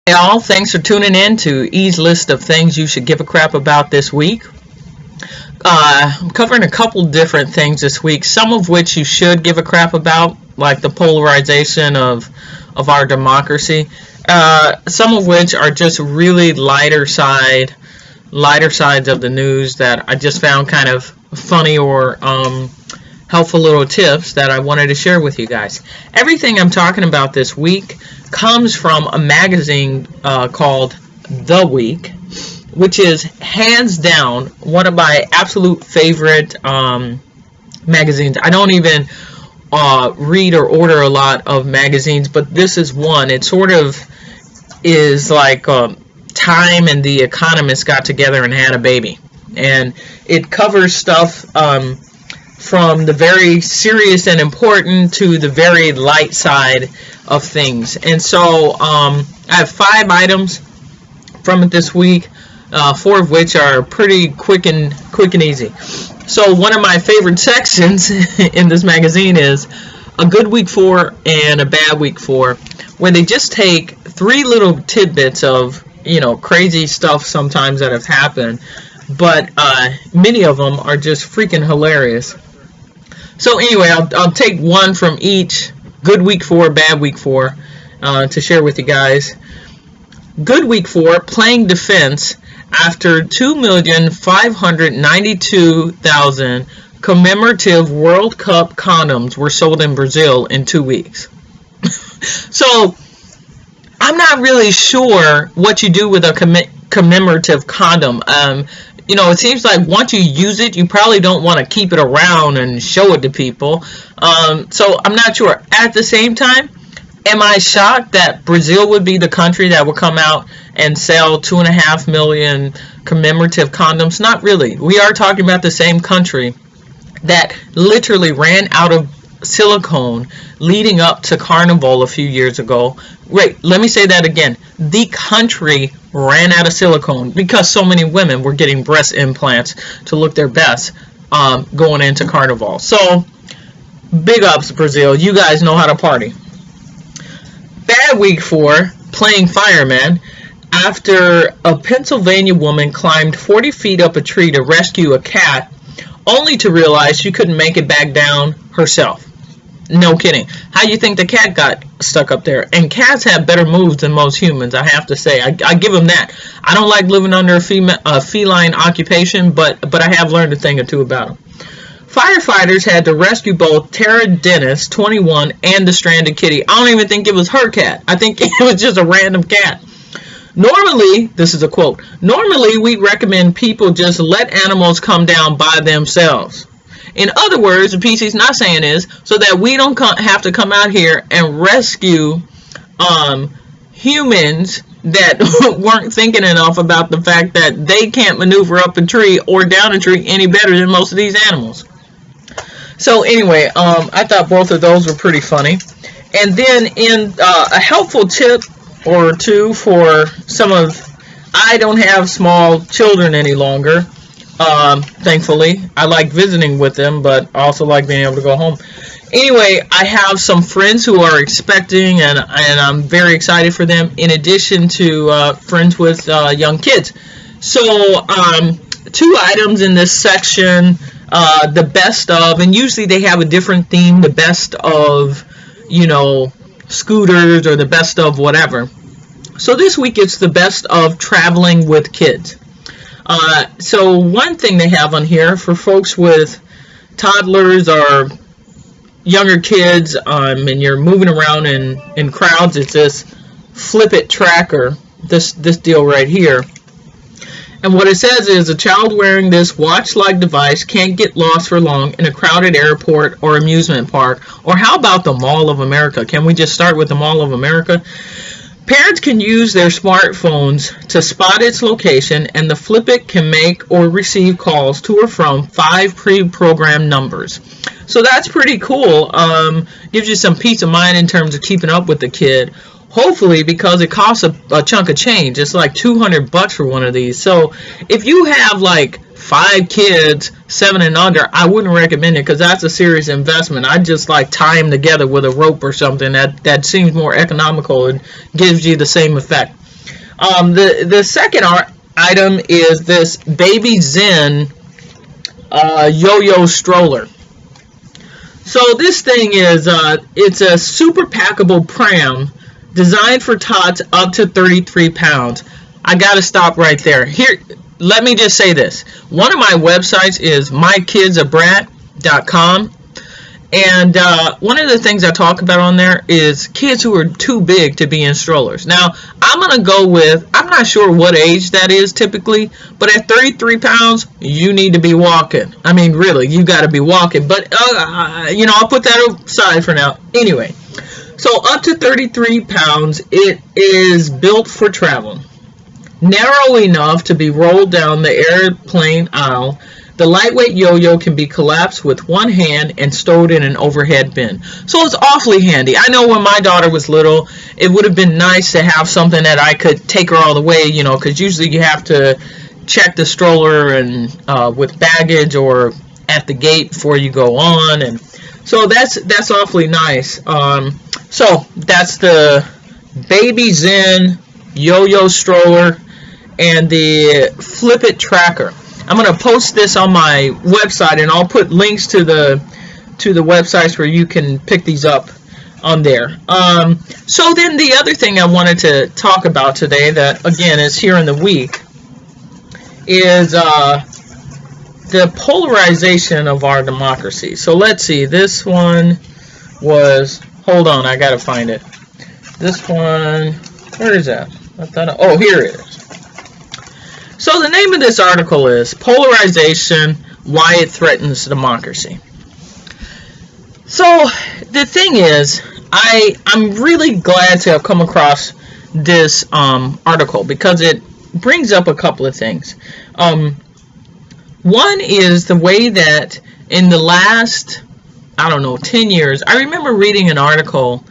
Hey all, thanks for tuning in to E's list of things you should give a crap about this week. I'm covering a couple different things this week, some of which you should give a crap about, like the polarization of our democracy. Some of which are just really lighter sides of the news that I just found kind of funny or helpful little tips that I wanted to share with you guys. Everything I'm talking about this week comes from a magazine called The Week, which is hands down one of my absolute favorite magazines. I don't even read or order a lot of magazines, but this is one. It sort of is like Time and The Economist got together and had a baby. And it covers stuff from the very serious and important to the very light side of things. And so I have 5 items from it this week, 4 of which are pretty quick and easy. So one of my favorite sections in this magazine is a good week 4 and a bad week 4, where they just take 3 little tidbits of, crazy stuff sometimes that have happened, but many of them are just freaking hilarious. So anyway, I'll take one from each, good week 4, bad week 4, to share with you guys. Good week 4, playing defense after 2,592,000 commemorative World Cup condoms were sold in Brazil in 2 weeks. So I'm not really sure what you do with a commemorative condom. It seems like once you use it, you probably don't want to keep it around and show it to people. So I'm not sure. At the same time, am I shocked that Brazil would be the country that would come out and sell 2.5 million commemorative condoms? Not really. We are talking about the same country that literally ran out of silicone leading up to Carnival a few years ago. Wait, let me say that again. The country ran out of silicone because so many women were getting breast implants to look their best going into Carnival. So, big ups, Brazil. You guys know how to party. Bad week 4, playing fireman, after a Pennsylvania woman climbed 40 feet up a tree to rescue a cat, only to realize she couldn't make it back down herself. No kidding. How do you think the cat got stuck up there? And cats have better moves than most humans, I have to say. I give them that. I don't like living under a feline occupation, but I have learned a thing or two about them. Firefighters had to rescue both Tara Dennis, 21, and the stranded kitty. I don't even think it was her cat. I think it was just a random cat. Normally, this is a quote, normally we recommend people just let animals come down by themselves. In other words, the PC's not saying is so that we don't have to come out here and rescue humans that weren't thinking enough about the fact that they can't maneuver up a tree or down a tree any better than most of these animals. So anyway, I thought both of those were pretty funny. And then in a helpful tip or two for I don't have small children any longer. Thankfully, I like visiting with them, but I also like being able to go home. Anyway, I have some friends who are expecting, and I'm very excited for them, in addition to friends with young kids. So, 2 items in this section, the best of, and usually they have a different theme, the best of, scooters or the best of whatever. So this week it's the best of traveling with kids. So one thing they have on here for folks with toddlers or younger kids, and you're moving around in crowds, it's this Flip It tracker, this deal right here. And what it says is a child wearing this watch-like device can't get lost for long in a crowded airport or amusement park. Or how about the Mall of America? Can we just start with the Mall of America? Parents can use their smartphones to spot its location, and the Flip It can make or receive calls to or from 5 pre-programmed numbers. So that's pretty cool. Gives you some peace of mind in terms of keeping up with the kid. Hopefully, because it costs a chunk of change. It's like $200 for one of these. So if you have like 5 kids, 7 and under, I wouldn't recommend it because that's a serious investment. I'd just like tie them together with a rope or something. That seems more economical and gives you the same effect. The second item is this Baby Zen yo-yo stroller. So this thing is it's a super packable pram designed for tots up to 33 pounds. I gotta stop right there. Here, let me just say this. One of my websites is mykidsabrat.com. And one of the things I talk about on there is kids who are too big to be in strollers. Now, I'm going to go with, I'm not sure what age that is typically, but at 33 pounds, you need to be walking. I mean, really, you got to be walking. But, I'll put that aside for now. Anyway, so up to 33 pounds, it is built for travel. Narrow enough to be rolled down the airplane aisle. The lightweight yo-yo can be collapsed with one hand and stowed in an overhead bin. So it's awfully handy. I know when my daughter was little, it would have been nice to have something that I could take her all the way, because usually you have to check the stroller and with baggage or at the gate before you go on. And so that's awfully nice. So that's the Baby Zen yo-yo stroller and the Flip It tracker. I'm going to post this on my website, and I'll put links to the websites where you can pick these up on there. So then the other thing I wanted to talk about today that, again, is here in the week is the polarization of our democracy. So let's see. This one was, hold on, I got to find it. This one, where is that? Oh, here it is. So the name of this article is Polarization, Why It Threatens Democracy. So the thing is, I'm really glad to have come across this article because it brings up a couple of things. One is the way that in the last, 10 years, I remember reading an article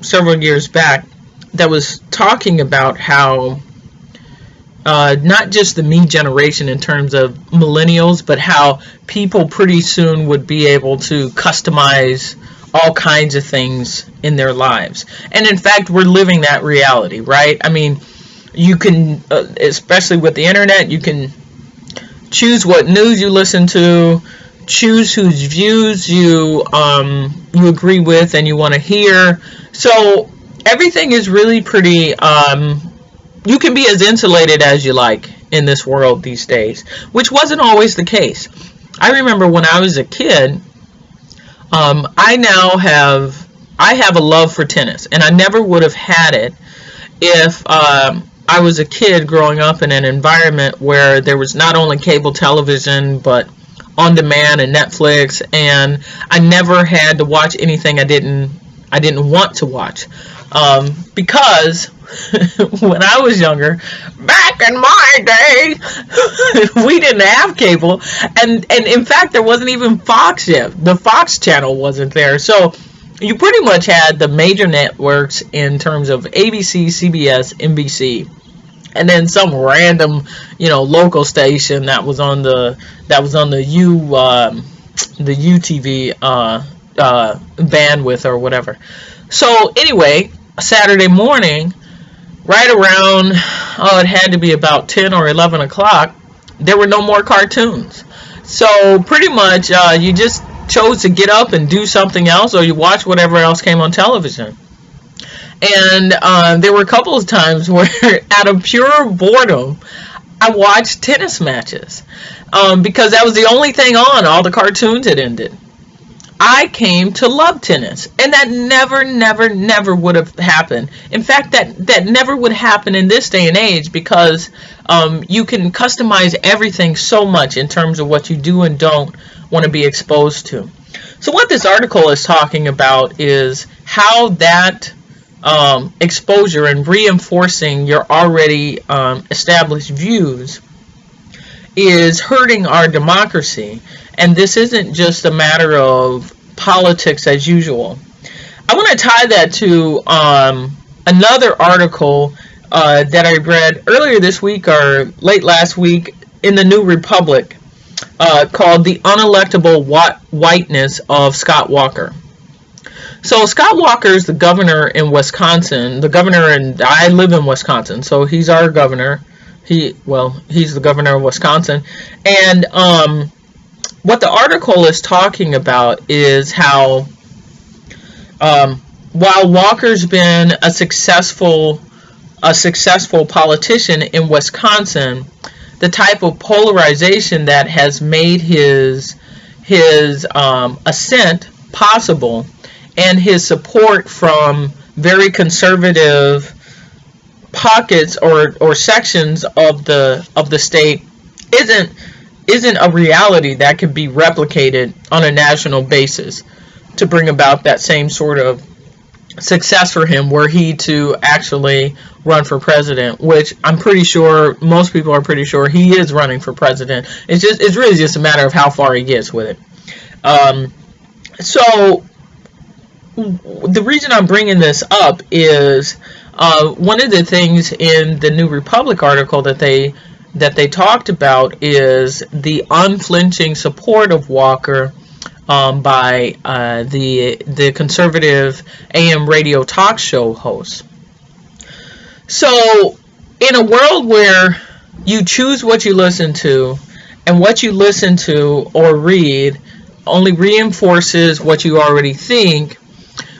several years back that was talking about how not just the me generation in terms of millennials, but how people pretty soon would be able to customize all kinds of things in their lives. And in fact, we're living that reality, right? I mean, you can, especially with the internet, you can choose what news you listen to, choose whose views you agree with and you want to hear. So everything is really pretty you can be as insulated as you like in this world these days, which wasn't always the case. I remember when I was a kid, I have a love for tennis, and I never would have had it if I was a kid growing up in an environment where there was not only cable television, but on demand and Netflix, and I never had to watch anything I didn't want to watch. Because when I was younger, back in my day, we didn't have cable, and in fact there wasn't even Fox yet. The Fox channel wasn't there, so you pretty much had the major networks in terms of ABC, CBS, NBC, and then some random local station that was on the UTV bandwidth or whatever. So anyway, Saturday morning, right around, it had to be about 10 or 11 o'clock, there were no more cartoons. So pretty much you just chose to get up and do something else, or you watch whatever else came on television. And there were a couple of times where, out of pure boredom, I watched tennis matches because that was the only thing on. All the cartoons had ended. I came to love tennis, and that never would have happened. In fact, that never would happen in this day and age because you can customize everything so much in terms of what you do and don't want to be exposed to. So what this article is talking about is how that exposure and reinforcing your already established views is hurting our democracy. And this isn't just a matter of politics as usual. I want to tie that to another article that I read earlier this week or late last week in the New Republic called The Unelectable Whiteness of Scott Walker. So Scott Walker is the governor in Wisconsin. The governor, and I live in Wisconsin, so he's our governor. He's the governor of Wisconsin. And what the article is talking about is how while Walker's been a successful politician in Wisconsin, the type of polarization that has made his ascent possible, and his support from very conservative pockets or sections of the state isn't a reality that can be replicated on a national basis to bring about that same sort of success for him, were he to actually run for president, which I'm pretty sure most people are pretty sure he is running for president. It's really just a matter of how far he gets with it. So the reason I'm bringing this up is one of the things in the New Republic article that they talked about is the unflinching support of Walker by the conservative AM radio talk show hosts. So in a world where you choose what you listen to, and what you listen to or read only reinforces what you already think,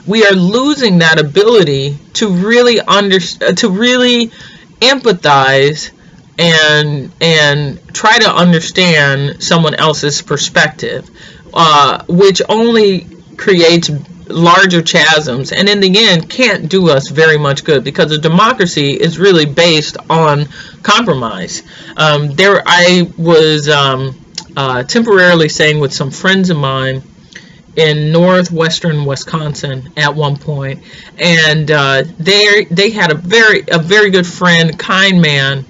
we are losing that ability to really empathize and try to understand someone else's perspective, which only creates larger chasms, and in the end can't do us very much good, because a democracy is really based on compromise. I was temporarily staying with some friends of mine in northwestern Wisconsin at one point, and they had a very good friend, kind man,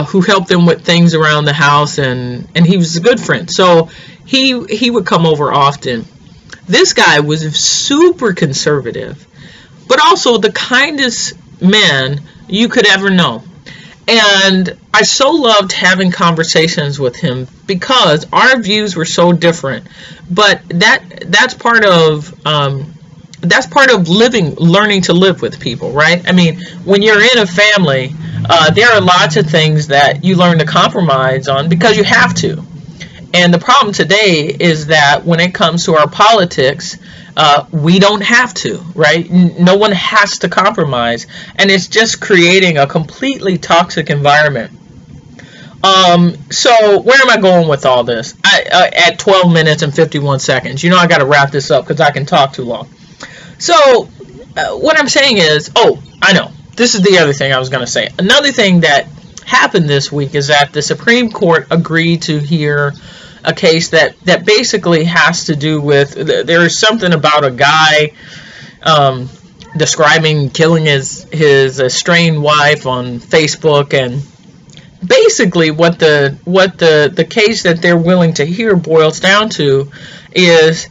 who helped them with things around the house, and he was a good friend. So he would come over often. This guy was super conservative, but also the kindest man you could ever know. And I so loved having conversations with him because our views were so different. But that's part of learning to live with people, right? I mean, when you're in a family, there are lots of things that you learn to compromise on because you have to. And the problem today is that when it comes to our politics, we don't have to, right? No one has to compromise, and it's just creating a completely toxic environment. So where am I going with all this? At 12 minutes and 51 seconds. I got to wrap this up because I can talk too long. So what I'm saying is, I know. This is the other thing I was going to say. Another thing that happened this week is that the Supreme Court agreed to hear a case that basically has to do with, there is something about a guy describing killing his estranged wife on Facebook, and basically what the case that they're willing to hear boils down to is,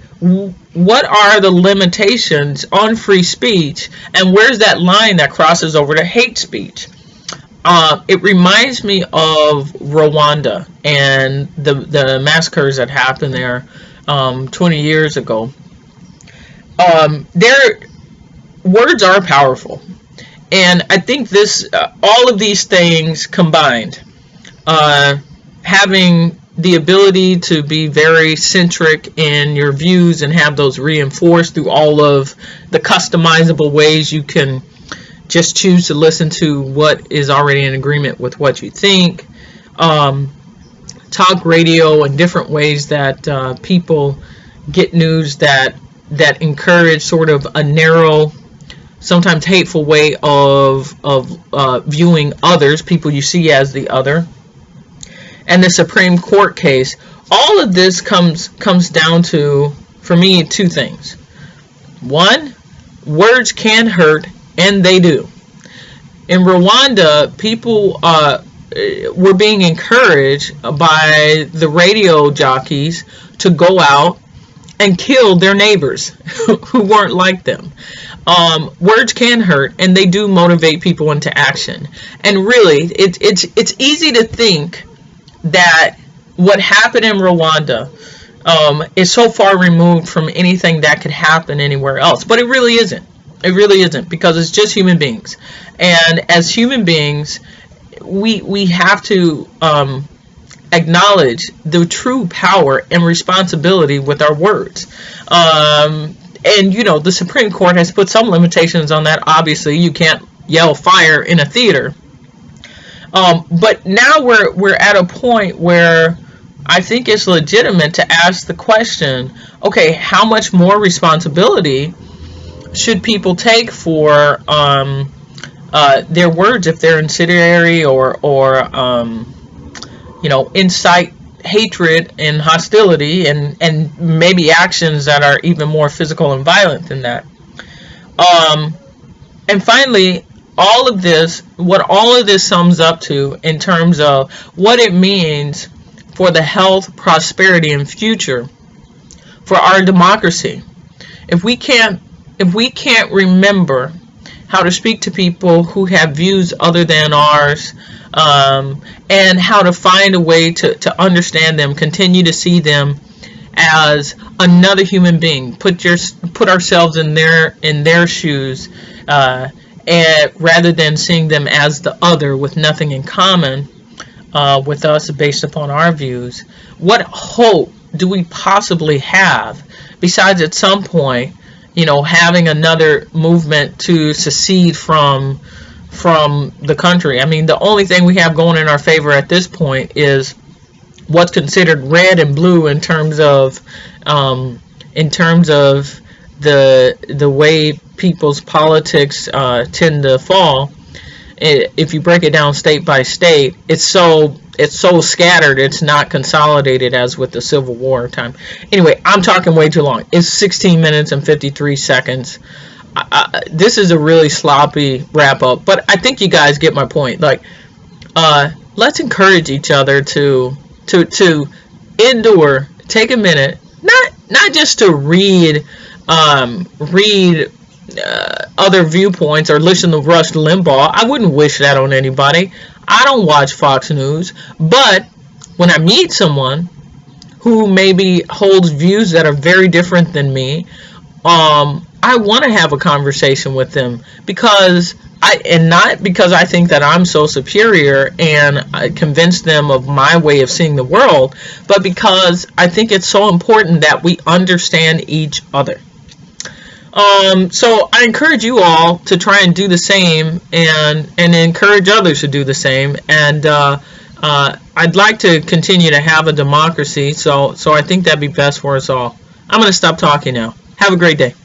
what are the limitations on free speech, and where's that line that crosses over to hate speech? It reminds me of Rwanda and the massacres that happened there 20 years ago. Their words are powerful, and I think all of these things combined, having the ability to be very centric in your views and have those reinforced through all of the customizable ways you can just choose to listen to what is already in agreement with what you think. Talk radio and different ways that people get news that encourage sort of a narrow, sometimes hateful way of viewing others, people you see as the other. And the Supreme Court case, all of this comes down to, for me, two things. One, words can hurt, and they do. In Rwanda, people were being encouraged by the radio jockeys to go out and kill their neighbors who weren't like them. Words can hurt, and they do motivate people into action. And really, it's easy to think that what happened in Rwanda is so far removed from anything that could happen anywhere else. But it really isn't. It really isn't, because it's just human beings. And as human beings, we have to acknowledge the true power and responsibility with our words. And, you know, the Supreme Court has put some limitations on that. Obviously, you can't yell fire in a theater. But now we're at a point where I think it's legitimate to ask the question, okay, how much more responsibility should people take for their words if they're incendiary or you know, incite hatred and hostility and maybe actions that are even more physical and violent than that. And finally, what all of this sums up to in terms of what it means for the health, prosperity, and future for our democracy. If we can't remember how to speak to people who have views other than ours, and how to find a way to understand them, continue to see them as another human being, put ourselves in their shoes, and rather than seeing them as the other with nothing in common with us based upon our views. What hope do we possibly have besides at some point, you know, having another movement to secede from the country? I mean, the only thing we have going in our favor at this point is what's considered red and blue in terms of the way people's politics tend to fall. If you break it down state by state, it's so scattered, it's not consolidated as with the Civil War time. Anyway, I'm talking way too long. It's 16 minutes and 53 seconds. This is a really sloppy wrap up, but I think you guys get my point. Like, let's encourage each other to endure, take a minute, not just to read other viewpoints or listen to Rush Limbaugh. I wouldn't wish that on anybody. I don't watch Fox News, but when I meet someone who maybe holds views that are very different than me, I want to have a conversation with them not because I think that I'm so superior and I convince them of my way of seeing the world, but because I think it's so important that we understand each other. So I encourage you all to try and do the same and encourage others to do the same. And I'd like to continue to have a democracy, so I think that'd be best for us all. I'm going to stop talking now. Have a great day.